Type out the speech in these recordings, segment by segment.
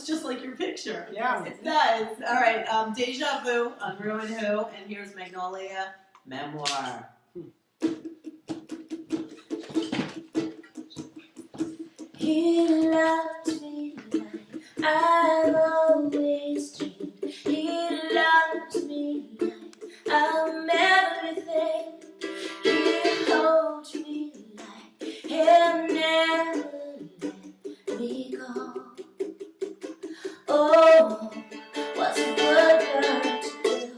looks just like your picture. Yeah. It does. All right, Deja Vu on rew-who, and here's Magnolia, Memoir. He loves me like I've always dreamed. He loves me like I'm everything. He holds me like he'll never let me go. Oh, what's a good girl to do?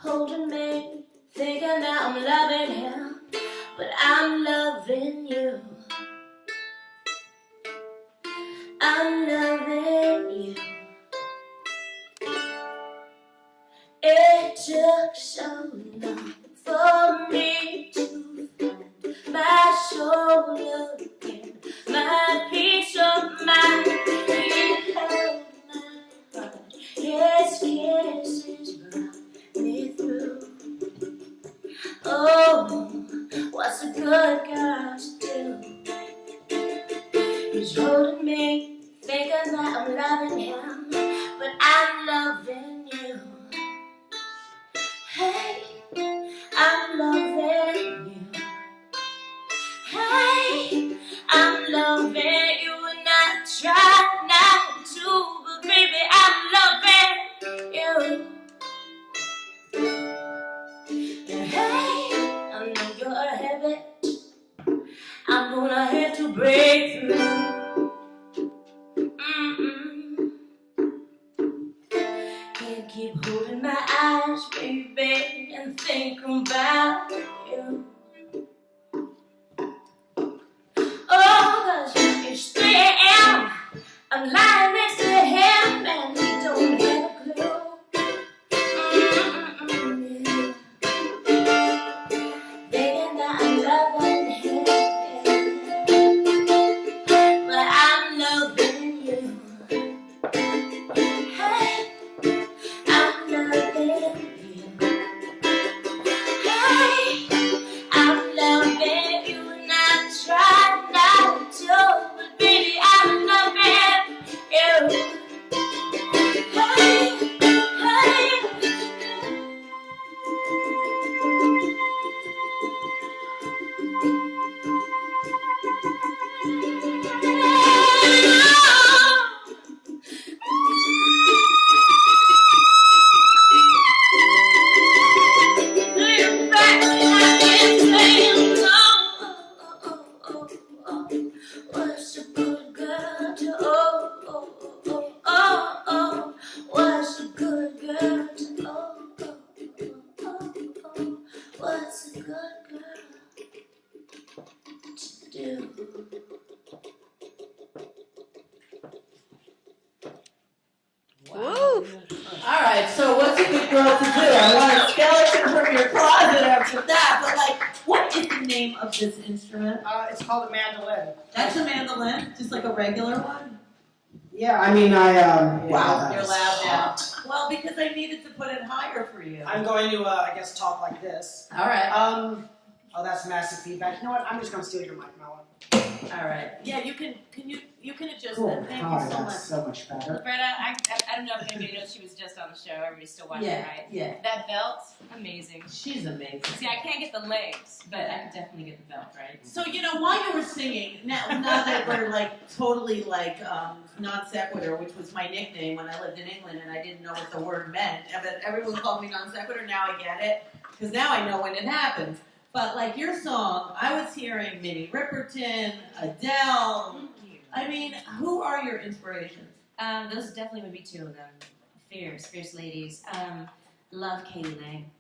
Holding me, thinking that I'm loving him, but I'm loving you. I'm loving you. It took so long for me to find my soul again, my peace of mind. He held my heart, his kisses brought me through. Oh, what's a good girl to do? He's holding me, thinking that I'm loving him, but I'm loving you. Hey, I'm loving you. Hey, I'm loving you, and I try not to, but baby, I'm loving you. Hey, I know you're a habit. I'm gonna have to break through. Can't keep holding my eyes, baby, and think about you. Oh, 'cause it's 3 a.m. I'm lying next to him, and he don't have a clue. Thinking that I'm loving him, but I'm loving you. Hey, I'm loving you. Hey, I'm loving you, and I try not to, but baby, I'm loving you. Hey, hey. What's a good girl to what's a good girl to what's a good girl to do? Wow. All right, so what's a good girl to do? I want a skeleton from your closet after that, but like, what is the name of this instrument? It's called a mandolin. That's a mandolin, just like a regular one? Yeah, I mean, Wow, you're loud now. Well, because I needed to put it higher for you. I'm going to, I guess, talk like this. All right. Oh, that's massive feedback. You know what? I'm just going to steal your mic, Melon. All right. Yeah, you can adjust Cool. that. Thank All you right, so much. that's so much better. Roberta, I don't know if anybody knows she was just on the show. Everybody's still watching, right? Yeah. That belt, amazing. She's amazing. See, I can't get the legs, but I can definitely get the belt, right? So, while you were singing, now that we're like totally like non sequitur, which was my nickname when I lived in England and I didn't know what the word meant, but everyone called me non sequitur. Now I get it because now I know when it happens. But like your song, I was hearing Minnie Riperton, Adele. I mean, who are your inspirations? Those definitely would be two of them. Fierce ladies. Love Katie Lang.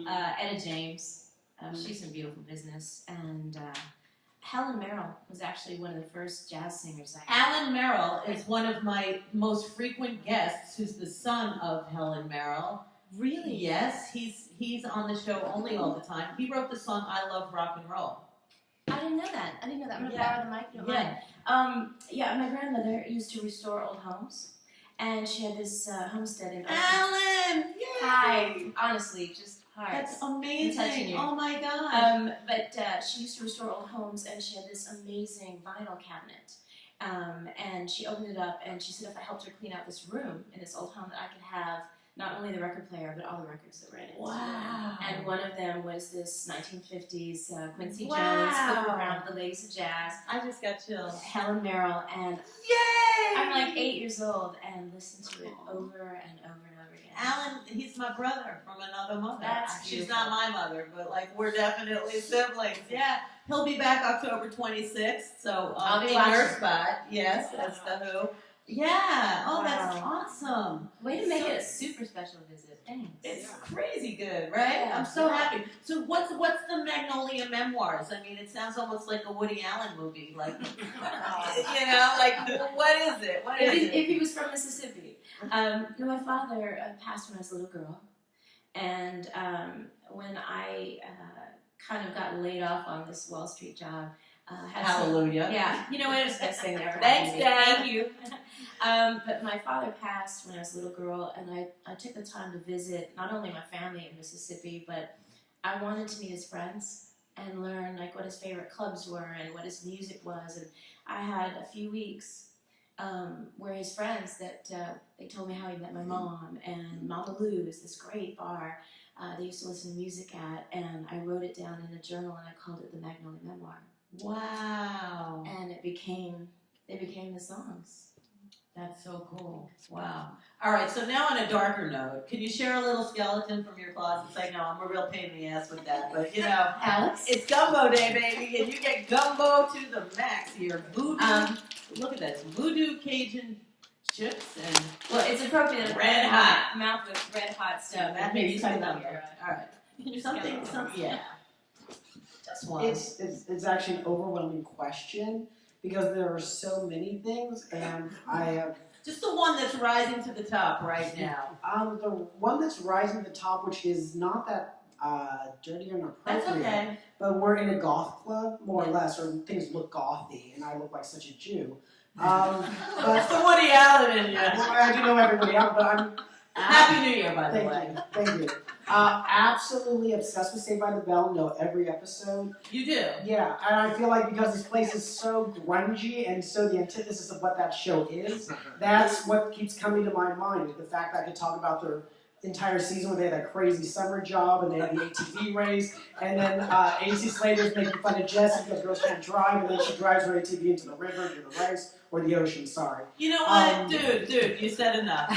Etta James. She's in beautiful business. And Helen Merrill was actually one of the first jazz singers I had. Alan Merrill is one of my most frequent guests, who's the son of Helen Merrill. Really? Yes, he's on the show only all the time. He wrote the song "I Love Rock and Roll." I didn't know that. I'm going to borrow the mic. You don't mind? My grandmother used to restore old homes. And she had this homestead in Alan! Yay! Hi. Honestly, just hi. That's amazing. Oh my God. But she used to restore old homes, and she had this amazing vinyl cabinet. And she opened it up, and she said if I helped her clean out this room in this old home, that I could have not only the record player, but all the records that were in it. Wow. And one of them was this 1950s Quincy Wow. Jones, Clifford Brown, The Ladies of Jazz, I just got chills. Helen Merrill, and Yay! I'm like 8 years old and listened to it over and over and over again. Alan, he's my brother from another mother. That's She's beautiful. not my mother, but like we're definitely siblings. Yeah, he'll be back October 26th. So I'll be in your watching. spot, yes, that's the Who. Yeah. Oh, that's Wow. awesome. Way to make it a super special visit. Thanks. It's crazy good, right? Yeah. I'm so happy. So what's the Magnolia Memoirs? I mean, it sounds almost like a Woody Allen movie. Like, you know, like what is it? What is it? If he was from Mississippi. My father passed when I was a little girl, and when I kind of got laid off on this Wall Street job, had some- Hallelujah. yeah, you know what? It's the best thing that ever Thanks, happened to me. Dad. Thank you. But my father passed when I was a little girl, and I took the time to visit not only my family in Mississippi, but I wanted to meet his friends and learn like what his favorite clubs were and what his music was. And I had a few weeks where his friends that they told me how he met my mom, and Mama Lou's, this great bar they used to listen to music at, and I wrote it down in a journal and I called it the Magnolia Memoir. Wow. And they became the songs. That's so cool. Wow. All right, so now on a darker note, can you share a little skeleton from your closet? I know I'm a real pain in the ass with that, but you know, Alex? it's gumbo day, baby, and you get gumbo to the max here. Voodoo, look at this, voodoo Cajun chips and Well, it's appropriate. Red hot. Mouth with red hot stuff. that Maybe makes talk you about gumbo. your All right, something, yeah. Just one. It's actually an overwhelming question because there are so many things, and I have Just the one that's rising to the top right now. the one that's rising to the top, which is not that dirty or inappropriate. That's okay. But we're in a goth club, more or less, or things look gothy, and I look like such a Jew. That's But the Woody Allen in you. I do know everybody else, but I'm Happy New Year, by the thank way. you, thank you. Absolutely obsessed with Saved by the Bell. Know every episode. You do. Yeah, and I feel like because this place is so grungy and so the antithesis of what that show is, that's what keeps coming to my mind. Is the fact that I could talk about their entire season where they had that crazy summer job and they had the ATV race, and then AC Slater's making fun of Jessie because girls can't drive, and then she drives her ATV into the river, into the race, or the ocean, sorry. You know what? Dude, you said enough.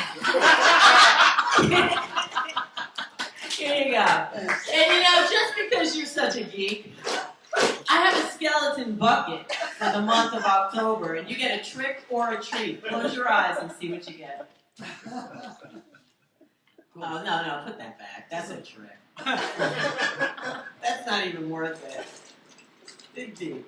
Here you go. And you know, just because you're such a geek, I have a skeleton bucket for the month of October, and you get a trick or a treat. Close your eyes and see what you get. Oh, no, put that back. That's a trick. That's not even worth it. Big D.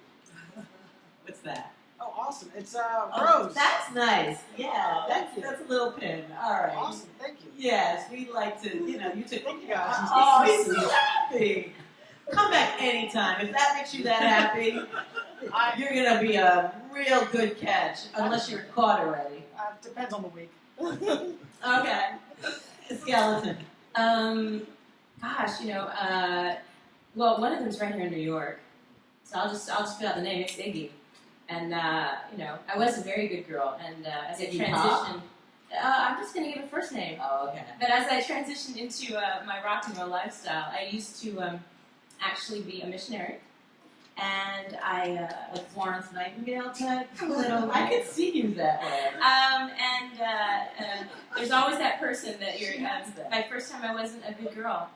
What's that? Oh, awesome. It's Oh, Rose. that's nice. Yeah, Thank you. that's a little pin. All right. Awesome, thank you. Yes, we like to, you know, you took. Thank you, guys. Oh, he's so happy. Come back anytime. If that makes you that happy, you're gonna be a real good catch, unless you're caught already. Depends on the week. Okay. Skeleton. Gosh, you know, well, one of them's right here in New York, so I'll just put out the name. It's Iggy, and you know, I was a very good girl, and as I Iggy transitioned, I'm just gonna give a first name. Oh, okay. But as I transitioned into my rock and roll lifestyle, I used to actually be a missionary, and I Like Florence Nightingale type. A little. I could see you that way. and there's always that person that you're. My first time I wasn't a good girl.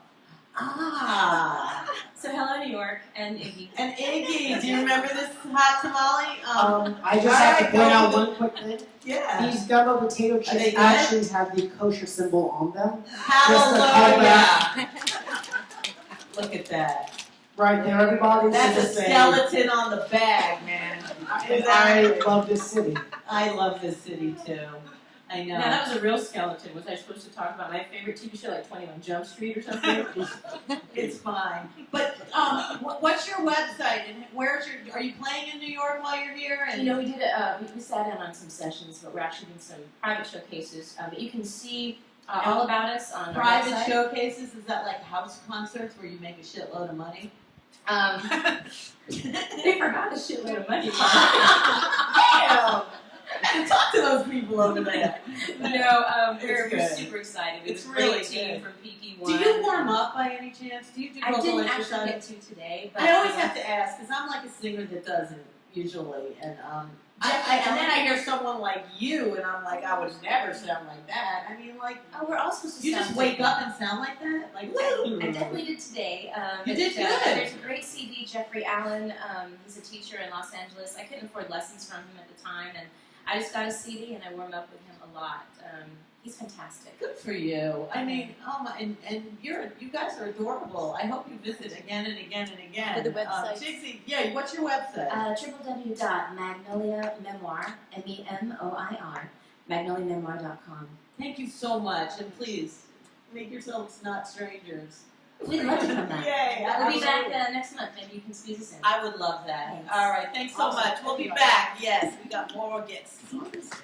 Ah. So hello, New York, and Iggy. And Iggy, do you remember this hot tamale? I just have to point out one quick thing. Yeah. These gumbo potato Are they chips good? actually have the kosher symbol on them. Hallelujah. Look at that. Right there, everybody. That's a This is skeleton on the bag, man. I love this city. I love this city too. I know. Now that was a real skeleton. Was I supposed to talk about my favorite TV show, like 21 Jump Street or something? It's fine. But what's your website and where's your? Are you playing in New York while you're here? And You know, we sat in on some sessions, but we're actually doing some private showcases. But you can see all about us on our private website. showcases, is that like house concerts where you make a shitload of money? They forgot the shitload of money. Damn! Talk to those people over there. No, we're good. super excited. It's It was really great team good. from PP1. Do you warm up by any chance? Do you do I vocal didn't actually exercise? get to today, but I always have to ask because I'm like a singer that doesn't usually, and and then I hear someone like you, and I'm like, I would never sound like that. I mean, like, Oh, we're all supposed to you sound just wake different. up and sound like that, like, I definitely did today. You did good. There's a great CD, Jeffrey Allen. He's a teacher in Los Angeles. I couldn't afford lessons from him at the time, and I just got a CD and I warm up with him a lot. He's fantastic. Good for you. I mean, oh my, and you guys are adorable. I hope you visit again and again and again. For the website. Jigsy, yeah, what's your website? www.magnoliamemoir, MEMOIR, magnoliamemoir.com. Thank you so much, and please make yourselves not strangers. We'd love to come back. Yay! We'll be back next month. Maybe you can squeeze us in. I would love that. Thanks. All right, thanks so Awesome. much. We'll be Thank you. back. Yes, we got more guests on this day.